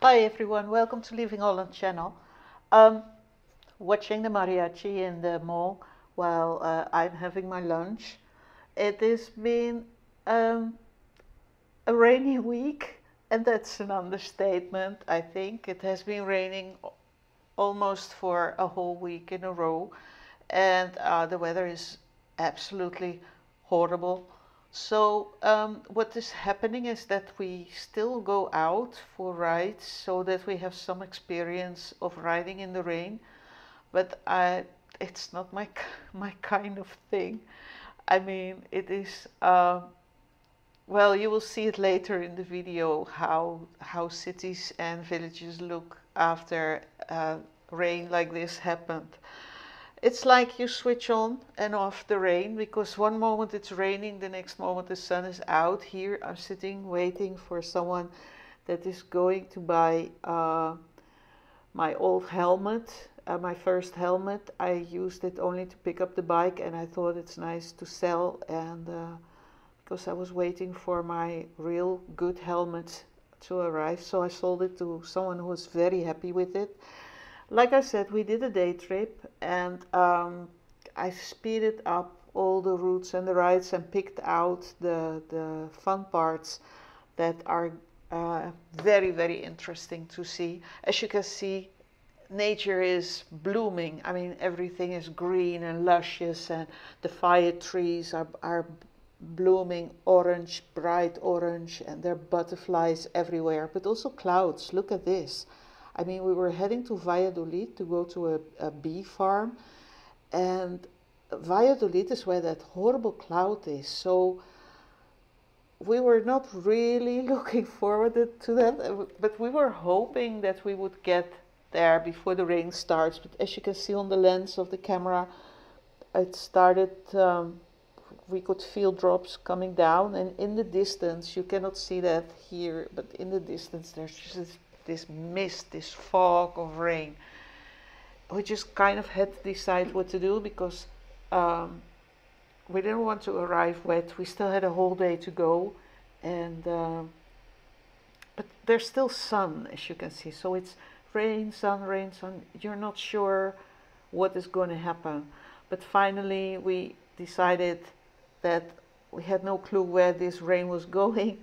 Hi everyone, welcome to Leaving Holland channel. Um, Watching the mariachi in the mall while I'm having my lunch. It has been um, a rainy week, and that's an understatement, I think. It has been raining almost for a whole week in a row, and the weather is absolutely horrible. So what is happening is that we still go out for rides so that we have some experience of riding in the rain, but it's not my kind of thing. I mean, it is. Well, you will see it later in the video how cities and villages look after rain like this happened. It's like you switch on and off the rain because one moment it's raining, the next moment the sun is out. Here I'm sitting waiting for someone that is going to buy my old helmet, my first helmet. I used it only to pick up the bike, and I thought it's nice to sell, and because I was waiting for my real good helmet to arrive, so I sold it to someone who was very happy with it. Like I said, we did a day trip, and I speeded up all the routes and the rides and picked out the fun parts that are very, very interesting to see. As you can see, nature is blooming. I mean, everything is green and luscious, and the fire trees are blooming orange, bright orange, and there are butterflies everywhere, but also clouds. Look at this. I mean, we were heading to Valladolid to go to a bee farm, and Valladolid is where that horrible cloud is. So we were not really looking forward to that, but we were hoping that we would get there before the rain starts. But as you can see on the lens of the camera, it started, we could feel drops coming down, and in the distance, you cannot see that here, but in the distance there's just this mist, this fog of rain. We just kind of had to decide what to do because we didn't want to arrive wet. We still had a whole day to go, and but there's still sun, as you can see. So it's rain, sun, rain, sun. You're not sure what is going to happen. But finally, we decided that we had no clue where this rain was going.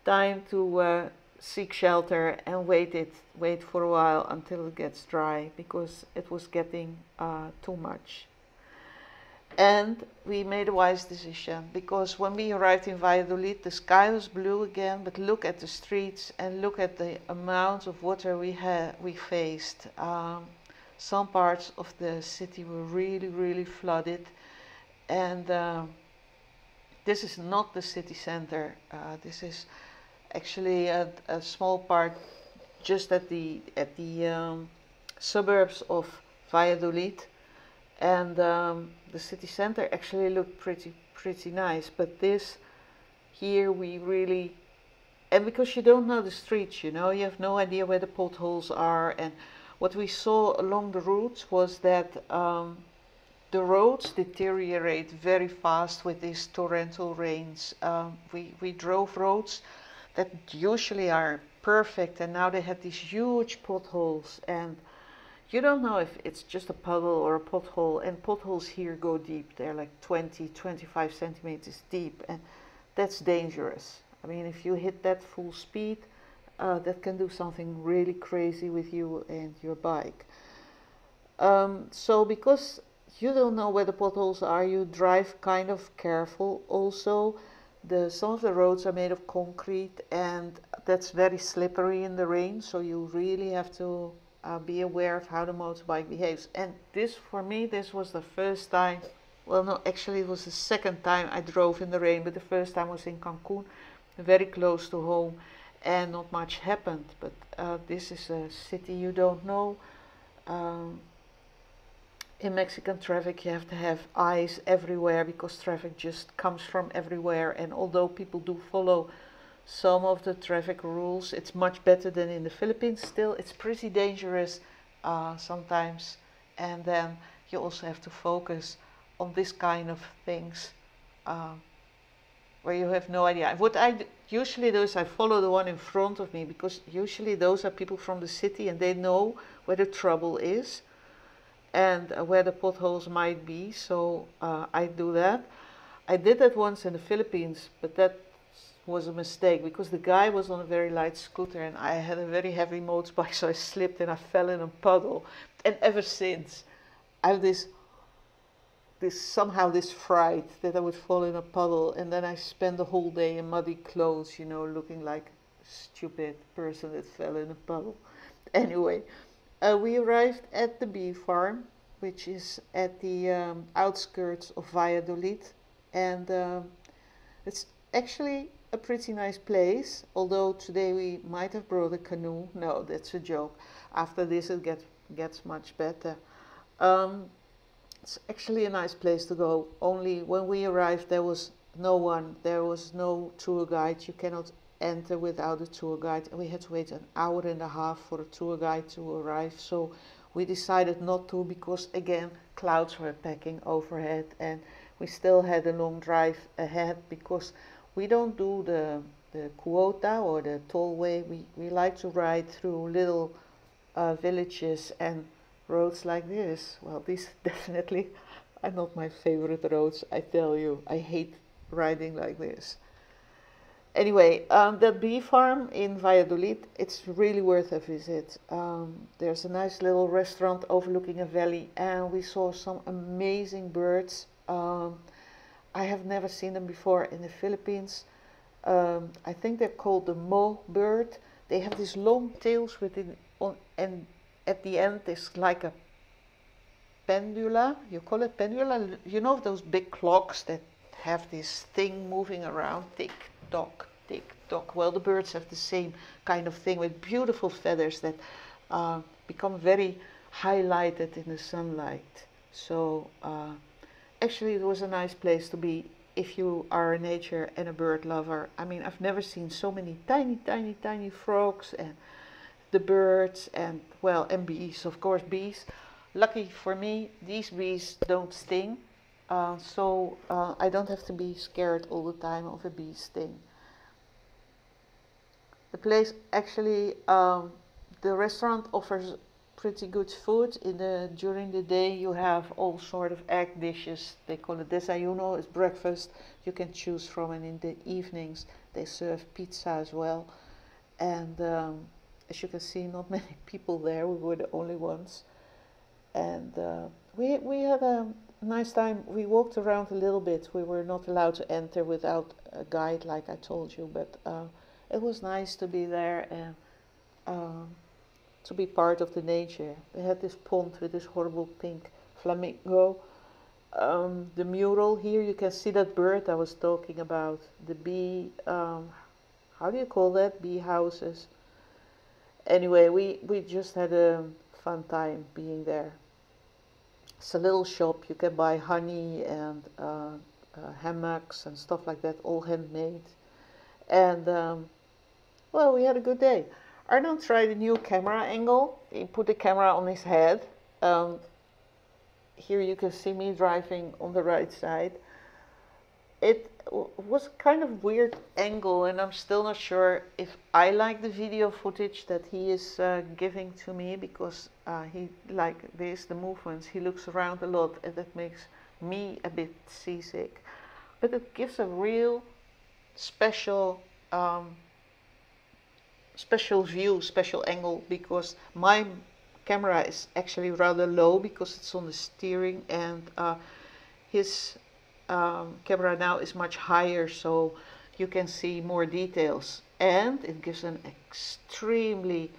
Time to seek shelter and wait for a while until it gets dry, because it was getting too much. And we made a wise decision, because when we arrived in Valladolid, the sky was blue again, but look at the streets and look at the amount of water we faced. Some parts of the city were really, really flooded, and this is not the city center. This is actually a small part just at the suburbs of Valladolid, and the city center actually looked pretty nice. But this here, we really, and because you don't know the streets, you know, you have no idea where the potholes are. And what we saw along the routes was that the roads deteriorate very fast with these torrential rains. We drove roads that usually are perfect, and now they had these huge potholes, and you don't know if it's just a puddle or a pothole, and potholes here go deep. They're like 20-25 centimeters deep, and that's dangerous. I mean, if you hit that full speed, that can do something really crazy with you and your bike. So because you don't know where the potholes are, you drive kind of careful. Also, some of the roads are made of concrete, and that's very slippery in the rain, so you really have to be aware of how the motorbike behaves. And this, for me, this was the first time, well, no, actually it was the second time I drove in the rain, but the first time was in Cancun, very close to home, and not much happened. But this is a city you don't know. In Mexican traffic, you have to have eyes everywhere, because traffic just comes from everywhere. And although people do follow some of the traffic rules, it's much better than in the Philippines. Still, it's pretty dangerous sometimes. And then you also have to focus on this kind of things where you have no idea. usually those, I follow the one in front of me because usually those are people from the city and they know where the trouble is and where the potholes might be, so I do that. I did that once in the Philippines, but that was a mistake because the guy was on a very light scooter and I had a very heavy motorbike, so I slipped and I fell in a puddle. And ever since, I have this somehow this fright that I would fall in a puddle, and then I spend the whole day in muddy clothes, you know, looking like a stupid person that fell in a puddle. Anyway, we arrived at the bee farm, which is at the outskirts of Valladolid, and it's actually a pretty nice place, although today we might have brought a canoe. No, that's a joke. After this it gets much better. It's actually a nice place to go, only when we arrived there was no one, there was no tour guide. You cannot enter without a tour guide, and we had to wait an hour and a half for a tour guide to arrive, so we decided not to because again clouds were packing overhead and we still had a long drive ahead because we don't do the quota or the tollway. We like to ride through little villages and roads like this. Well, these definitely are not my favorite roads, I tell you. I hate riding like this. Anyway, that bee farm in Valladolid, it's really worth a visit. There's a nice little restaurant overlooking a valley and we saw some amazing birds. I have never seen them before in the Philippines. I think they're called the mo bird. They have these long tails and at the end there's like a pendula. You call it pendula? You know those big clocks that have this thing moving around? Tick tock, tick tock. Well, the birds have the same kind of thing with beautiful feathers that become very highlighted in the sunlight. So actually it was a nice place to be if you are a nature and a bird lover. I mean, I've never seen so many tiny frogs and the birds and, well, and bees, of course, bees. Lucky for me, these bees don't sting, so I don't have to be scared all the time of a bee sting. The place actually, the restaurant offers pretty good food. During the day you have all sort of egg dishes. They call it desayuno, it's breakfast. You can choose from, and in the evenings they serve pizza as well. And as you can see, not many people there. We were the only ones. And we had a nice time. We walked around a little bit. We were not allowed to enter without a guide, like I told you, but it was nice to be there and to be part of the nature. They had this pond with this horrible pink flamingo. The mural here, you can see that bird I was talking about. The bee, how do you call that? Bee houses. Anyway, we just had a fun time being there. It's a little shop. You can buy honey and hammocks and stuff like that, all handmade. And well, we had a good day. Arnold tried a new camera angle. He put the camera on his head. Here you can see me driving on the right side. It was kind of weird angle, and I'm still not sure if I like the video footage that he is giving to me, because he, like this, the movements, he looks around a lot, and that makes me a bit seasick. But it gives a real special view, special angle, because my camera is actually rather low because it's on the steering, and his camera now is much higher, so you can see more details, and it gives an extremely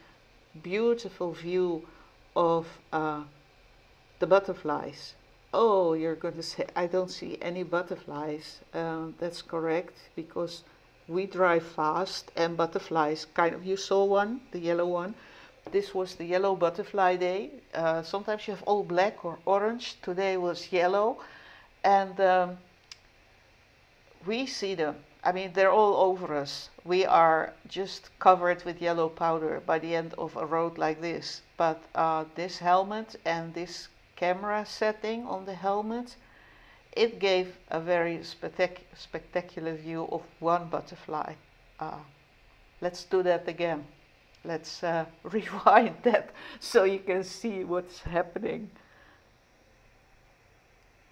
beautiful view of the butterflies. Oh, you're going to say I don't see any butterflies. That's correct, because we drive fast and butterflies kind of, you saw one, the yellow one. This was the yellow butterfly day. Sometimes you have all black or orange. Today was yellow. And we see them. I mean, they're all over us. We are just covered with yellow powder by the end of a road like this. But this helmet and this camera setting on the helmet, it gave a very spectacular view of one butterfly. let's do that again. Let's rewind that so you can see what's happening.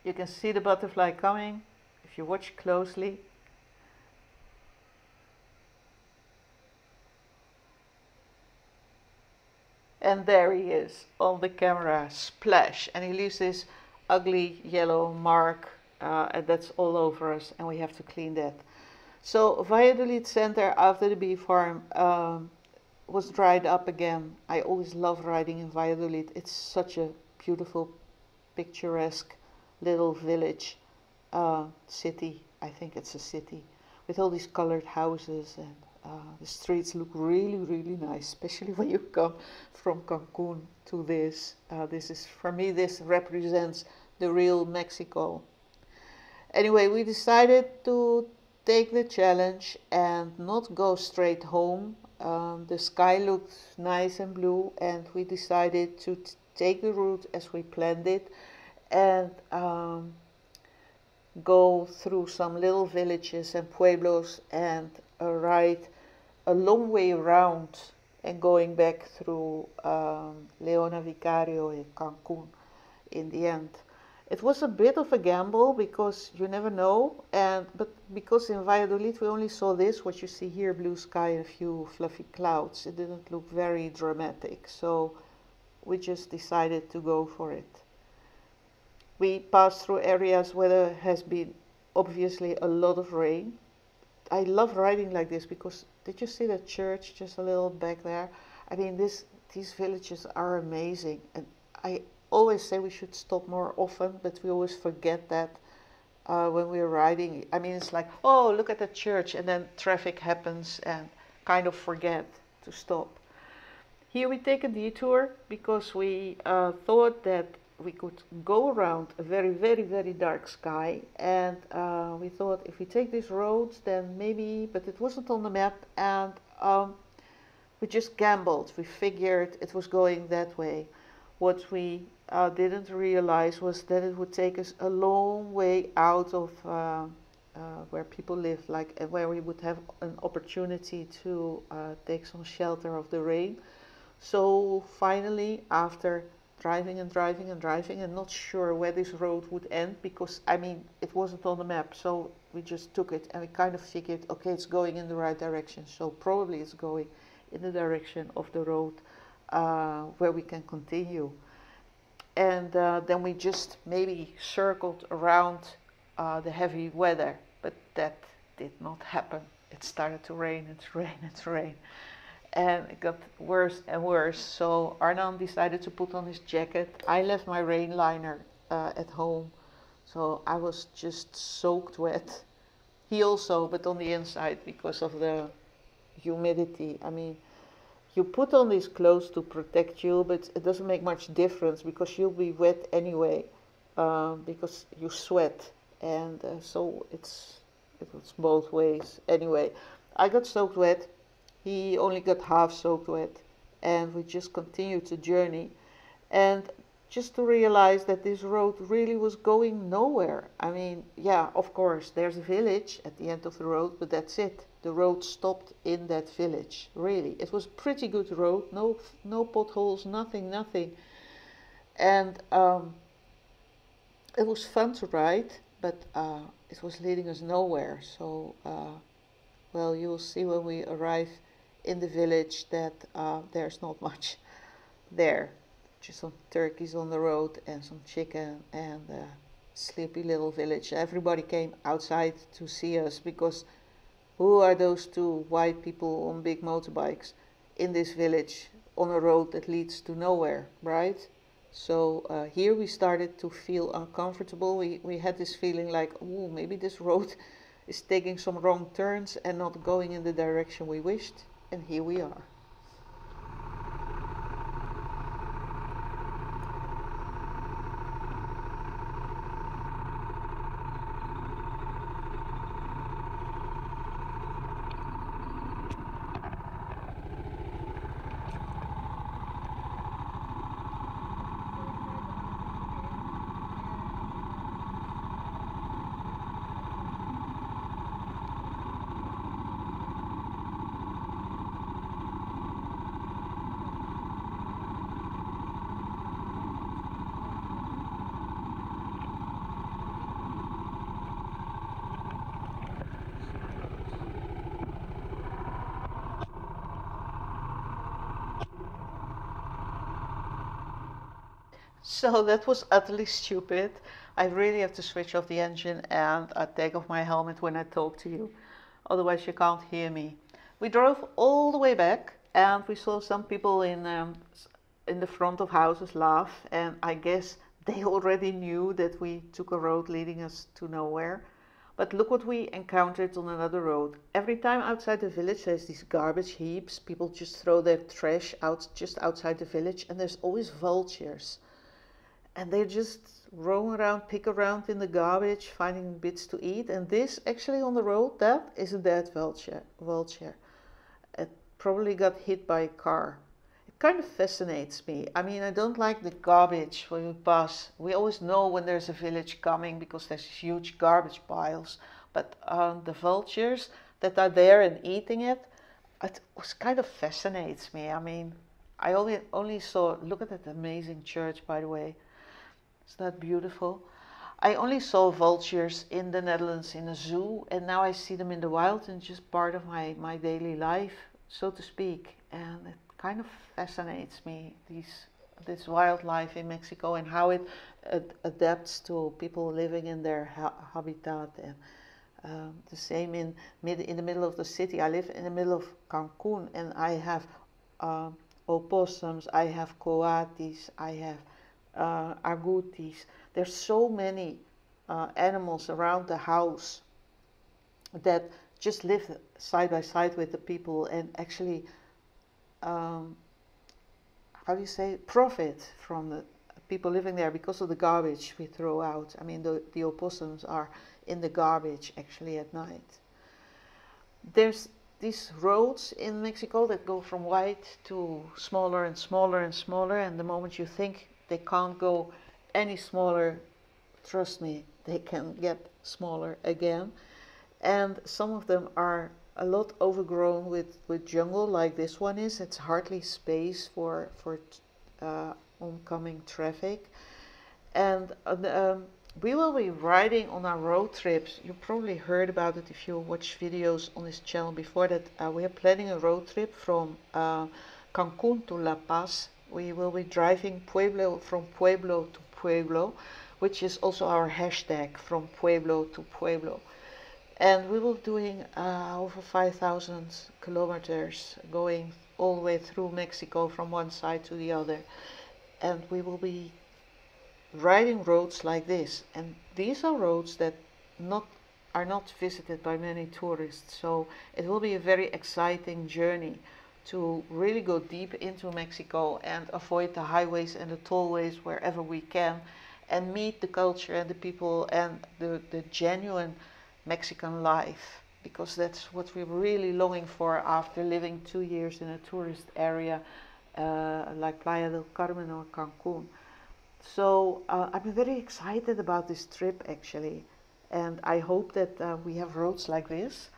You can see the butterfly coming if you watch closely. And there he is on the camera, splash, and he leaves this ugly yellow mark, and that's all over us, and we have to clean that. So Valladolid Center after the bee farm was dried up again. I always love riding in Valladolid. It's such a beautiful, picturesque little village, city. I think it's a city with all these colored houses, and the streets look really, really nice, especially when you come from Cancun to this. This is, for me, this represents the real Mexico. Anyway, we decided to take the challenge and not go straight home. The sky looked nice and blue, and we decided to take the route as we planned it, and go through some little villages and pueblos and ride a long way around and going back through Leona Vicario in Cancun in the end. It was a bit of a gamble because you never know, but because in Valladolid we only saw this, what you see here, blue sky and a few fluffy clouds. It didn't look very dramatic, so we just decided to go for it. We passed through areas where there has been obviously a lot of rain. I love riding like this because, did you see the church just a little back there? I mean, these villages are amazing, and I always say we should stop more often, but we always forget that when we're riding. I mean, it's like, oh, look at the church, and then traffic happens and kind of forget to stop. Here we take a detour because we thought that we could go around a very, very, very dark sky, and we thought if we take this road, then maybe, but it wasn't on the map, and we just gambled. We figured it was going that way. What we didn't realize was that it would take us a long way out of where people live, like where we would have an opportunity to take some shelter of the rain. So finally, after driving and driving and driving and not sure where this road would end, because I mean it wasn't on the map, so we just took it and we kind of figured, okay, it's going in the right direction, so probably it's going in the direction of the road where we can continue. And then we just maybe circled around the heavy weather, but that did not happen. It started to rain and rain and rain, and it got worse and worse. So Arnan decided to put on his jacket. I left my rain liner at home, so I was just soaked wet. He also, but on the inside because of the humidity. I mean, you put on these clothes to protect you, but it doesn't make much difference because you'll be wet anyway, because you sweat, and so it was both ways. Anyway, I got soaked wet. He only got half soaked wet, and we just continued to journey, and just to realize that this road really was going nowhere. I mean, yeah, of course, there's a village at the end of the road, but that's it. The road stopped in that village, really. It was a pretty good road, no potholes, nothing. And it was fun to ride, but it was leading us nowhere. So, well, you'll see when we arrive in the village that there's not much there. Just some turkeys on the road and some chicken, and a sleepy little village. Everybody came outside to see us because who are those two white people on big motorbikes in this village on a road that leads to nowhere, right? So here we started to feel uncomfortable. We had this feeling like, oh, maybe this road is taking some wrong turns and not going in the direction we wished. And here we are. So that was utterly stupid. I really have to switch off the engine and take off my helmet when I talk to you. Otherwise you can't hear me. We drove all the way back and we saw some people in the front of houses laugh, and I guess they already knew that we took a road leading us to nowhere. But look what we encountered on another road. Every time outside the village there's these garbage heaps. People just throw their trash out just outside the village, and there's always vultures. And they just roam around, pick around in the garbage, finding bits to eat. And this actually on the road, that is a dead vulture. It probably got hit by a car. It kind of fascinates me. I mean, I don't like the garbage when we pass. We always know when there's a village coming because there's huge garbage piles. But the vultures that are there and eating it, it was kind of fascinates me. I mean, I only saw, look at that amazing church, by the way. Isn't that beautiful? I only saw vultures in the Netherlands in a zoo, and now I see them in the wild, and just part of my daily life, so to speak. And it kind of fascinates me, this wildlife in Mexico and how it adapts to people living in their habitat. And the same in the middle of the city. I live in the middle of Cancun, and I have opossums, I have coatis, I have agoutis. There's so many animals around the house that just live side by side with the people and actually, how do you say, profit from the people living there because of the garbage we throw out. I mean, the opossums are in the garbage actually at night. There's these roads in Mexico that go from wide to smaller and smaller and smaller, and the moment you think they can't go any smaller, trust me, they can get smaller again. And some of them are a lot overgrown with jungle, like this one is. It's hardly space for oncoming traffic. And we will be riding on our road trips. You probably heard about it if you watch videos on this channel before that. We are planning a road trip from Cancun to La Paz. We will be driving from Pueblo to Pueblo, which is also our hashtag, from Pueblo to Pueblo. And we will be doing over 5,000 kilometers, going all the way through Mexico from one side to the other. And we will be riding roads like this. And these are roads that are not visited by many tourists. So it will be a very exciting journey to really go deep into Mexico and avoid the highways and the tollways wherever we can, and meet the culture and the people and the genuine Mexican life, because that's what we're really longing for after living 2 years in a tourist area like Playa del Carmen or Cancun. So I'm very excited about this trip actually, and I hope that we have roads like this.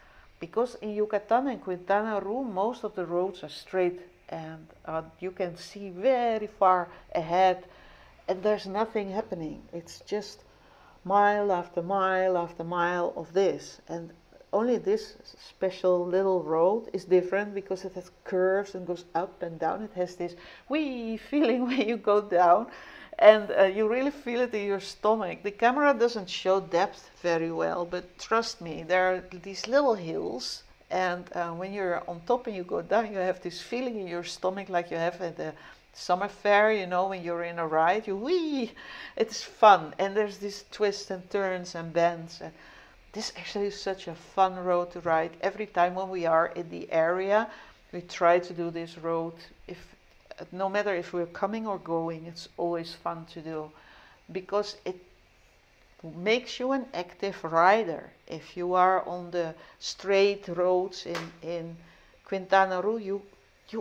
Because in Yucatan and Quintana Roo, most of the roads are straight, and you can see very far ahead, and there's nothing happening. It's just mile after mile after mile of this. And only this special little road is different because it has curves and goes up and down. It has this wee feeling when you go down, and you really feel it in your stomach. The camera doesn't show depth very well, but trust me, there are these little hills, and when you're on top and you go down, you have this feeling in your stomach like you have at the summer fair, you know, when you're in a ride, it's fun, and there's these twists and turns and bends, and this actually is such a fun road to ride. Every time when we are in the area, we try to do this road. No matter if we're coming or going, it's always fun to do, because it makes you an active rider. If you are on the straight roads in Quintana Roo, you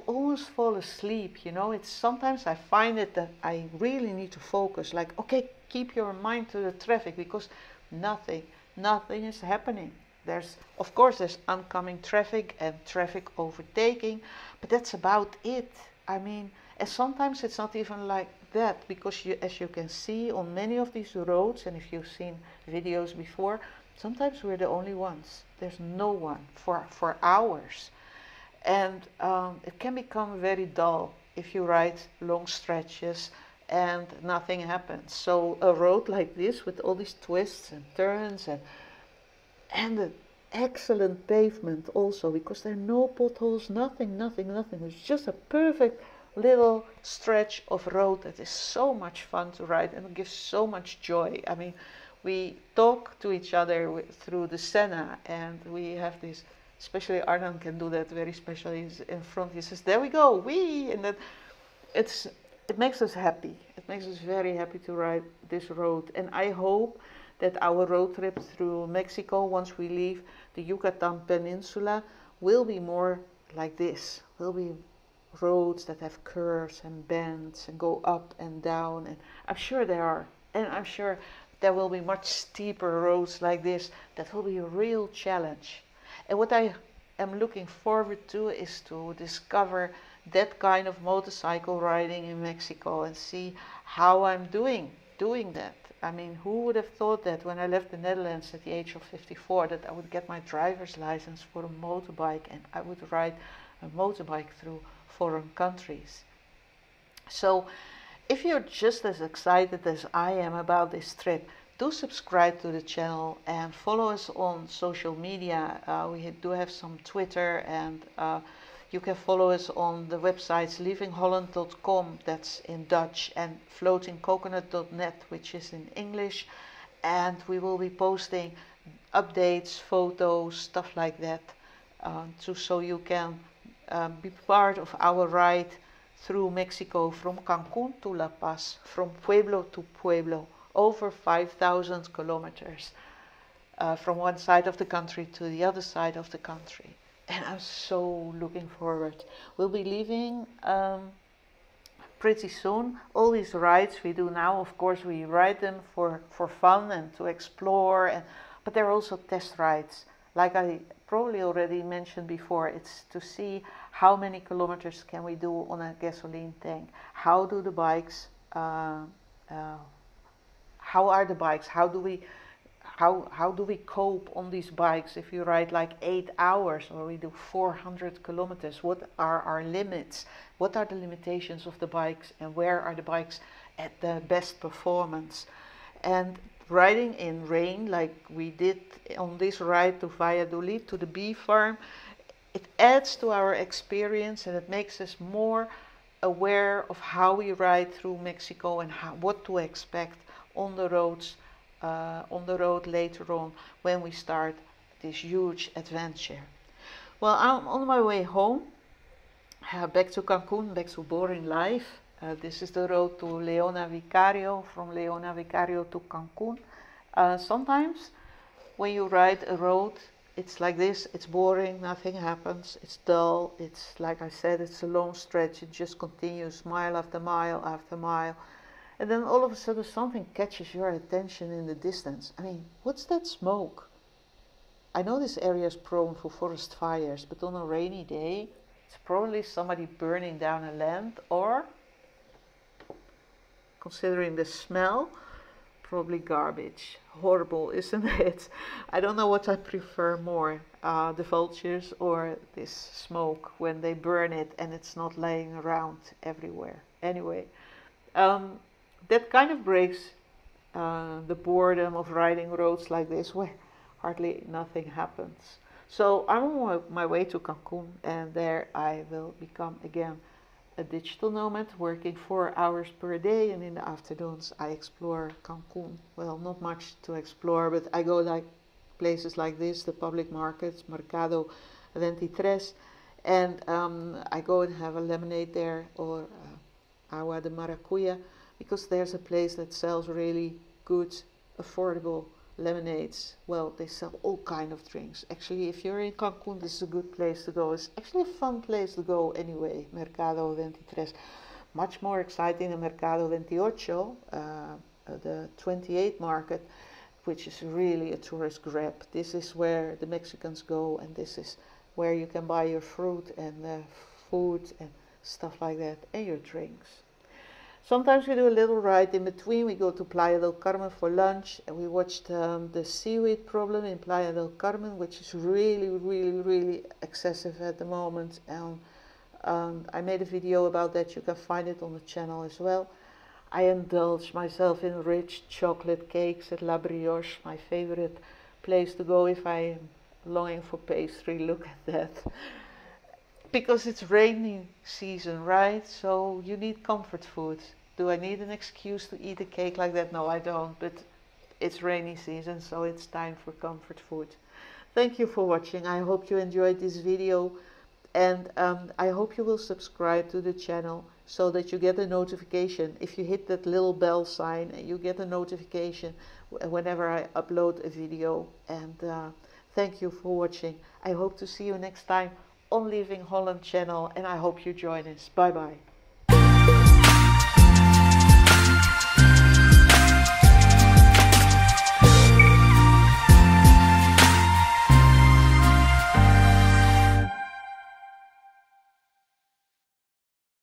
almost fall asleep, you know. It's sometimes I find it that I really need to focus, like, okay, keep your mind to the traffic, because nothing is happening. Of course there's oncoming traffic and traffic overtaking, but that's about it. I mean, and sometimes it's not even like that, because as you can see on many of these roads, and if you've seen videos before, sometimes we're the only ones. There's no one for hours. And it can become very dull if you ride long stretches and nothing happens. So a road like this with all these twists and turns and an excellent pavement also, because there are no potholes, nothing. It's just a perfect little stretch of road that is so much fun to ride and gives so much joy. I mean, we talk to each other through the Senna, and we have this, especially Arnon can do that very specially. He's in front, he says, there we go, wee, and it makes us happy. It makes us very happy to ride this road, and I hope that our road trip through Mexico, once we leave the Yucatan Peninsula, will be more like this. Will be roads that have curves and bends and go up and down, and I'm sure there are, and I'm sure there will be much steeper roads like this that will be a real challenge. And what I am looking forward to is to discover that kind of motorcycle riding in Mexico and see how I'm doing that. I mean, who would have thought that when I left the Netherlands at the age of 54 that I would get my driver's license for a motorbike and I would ride a motorbike through foreign countries. So if you're just as excited as I am about this trip, do subscribe to the channel and follow us on social media. We do have some Twitter, and you can follow us on the websites leavingholland.com, that's in Dutch, and floatingcoconut.net, which is in English. And we will be posting updates, photos, stuff like that, so you can be part of our ride through Mexico from Cancun to La Paz, from pueblo to pueblo, over 5,000 kilometers from one side of the country to the other side of the country. And I'm so looking forward. We'll be leaving pretty soon. All these rides we do now, of course, we ride them for fun and to explore, but they're also test rides. Like I probably already mentioned before, it's to see how many kilometers can we do on a gasoline tank. How do the bikes, how are the bikes? How do we cope on these bikes if you ride like 8 hours or we do 400 kilometers? What are our limits? What are the limitations of the bikes, and where are the bikes at the best performance? And riding in rain like we did on this ride to Valladolid, to the bee farm, it adds to our experience and it makes us more aware of how we ride through Mexico and what to expect on the roads, on the road later on when we start this huge adventure. Well, I'm on my way home, back to Cancun, back to boring life. This is the road to Leona Vicario, from Leona Vicario to Cancun. Sometimes when you ride a road, it's like this, it's boring, nothing happens, it's dull, it's like I said, it's a long stretch, it just continues mile after mile after mile. And then all of a sudden something catches your attention in the distance. I mean, what's that smoke? I know this area is prone for forest fires, but on a rainy day, it's probably somebody burning down a lamp, or, considering the smell, probably garbage. Horrible, isn't it? I don't know what I prefer more, the vultures or this smoke when they burn it and it's not laying around everywhere. Anyway, that kind of breaks the boredom of riding roads like this where hardly nothing happens. So I'm on my way to Cancun, and there I will become again a digital nomad, working 4 hours per day, and in the afternoons I explore Cancun. Well, not much to explore, but I go like places like this, the public markets, Mercado 23, and I go and have a lemonade there, or agua de maracuya, because there's a place that sells really good, affordable lemonades. Well, they sell all kind of drinks. Actually, if you're in Cancun, this is a good place to go. It's actually a fun place to go anyway, Mercado 23. Much more exciting than Mercado 28, the 28 market, which is really a tourist grab. This is where the Mexicans go, and this is where you can buy your fruit and food and stuff like that, and your drinks. Sometimes we do a little ride in between. We go to Playa del Carmen for lunch, and we watched the seaweed problem in Playa del Carmen, which is really excessive at the moment. And I made a video about that. You can find it on the channel as well. I indulge myself in rich chocolate cakes at La Brioche, my favorite place to go if I am longing for pastry. Look at that. Because it's rainy season, right? So you need comfort food. Do I need an excuse to eat a cake like that? No, I don't, but it's rainy season, so it's time for comfort food. Thank you for watching. I hope you enjoyed this video, and I hope you will subscribe to the channel so that you get a notification. If you hit that little bell sign, you get a notification whenever I upload a video. And thank you for watching. I hope to see you next time on Living Holland channel, and I hope you join us. Bye bye.